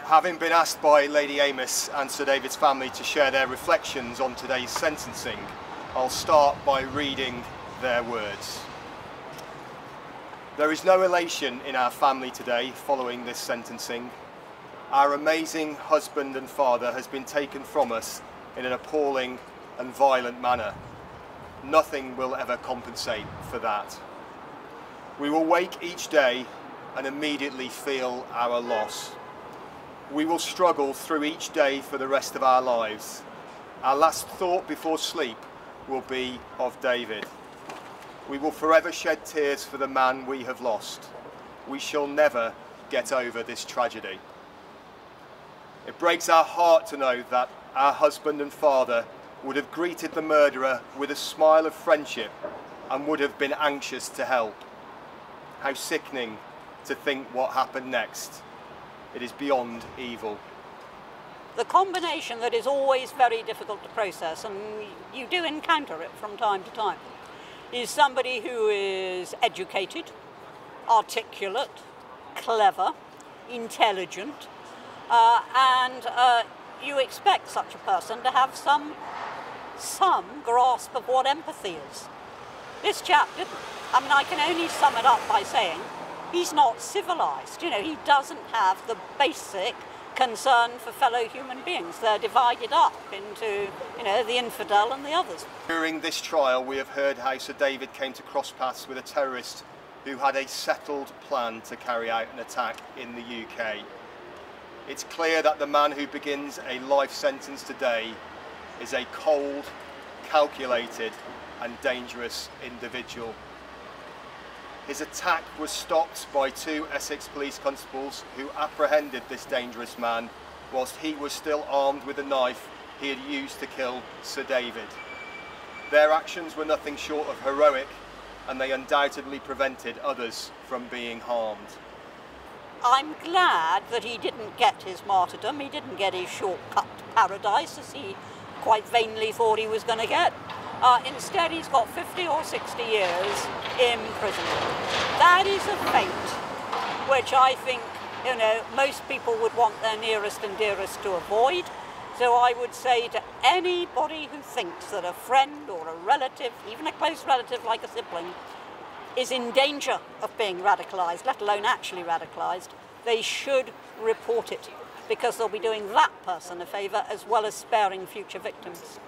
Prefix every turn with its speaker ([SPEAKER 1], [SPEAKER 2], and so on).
[SPEAKER 1] Having been asked by Lady Amess and Sir David's family to share their reflections on today's sentencing, I'll start by reading their words. There is no elation in our family today following this sentencing. Our amazing husband and father has been taken from us in an appalling and violent manner. Nothing will ever compensate for that. We will wake each day and immediately feel our loss. We will struggle through each day for the rest of our lives. Our last thought before sleep will be of David. We will forever shed tears for the man we have lost. We shall never get over this tragedy. It breaks our heart to know that our husband and father would have greeted the murderer with a smile of friendship and would have been anxious to help. How sickening to think what happened next. It is beyond evil.
[SPEAKER 2] The combination that is always very difficult to process, and you do encounter it from time to time, is somebody who is educated, articulate, clever, intelligent, and you expect such a person to have some grasp of what empathy is. This chap didn't. I mean, I can only sum it up by saying he's not civilised. You know, he doesn't have the basic concern for fellow human beings. They're divided up into, you know, the infidel and the others.
[SPEAKER 1] During this trial, we have heard how Sir David came to cross paths with a terrorist who had a settled plan to carry out an attack in the UK. It's clear that the man who begins a life sentence today is a cold, calculated and dangerous individual. His attack was stopped by two Essex police constables who apprehended this dangerous man whilst he was still armed with the knife he had used to kill Sir David. Their actions were nothing short of heroic, and they undoubtedly prevented others from being harmed.
[SPEAKER 2] I'm glad that he didn't get his martyrdom, he didn't get his shortcut to paradise as he quite vainly thought he was going to get. Instead, he's got 50 or 60 years in prison. That is a fate which I think, you know, most people would want their nearest and dearest to avoid. So I would say to anybody who thinks that a friend or a relative, even a close relative like a sibling, is in danger of being radicalised, let alone actually radicalised, they should report it, because they'll be doing that person a favour as well as sparing future victims.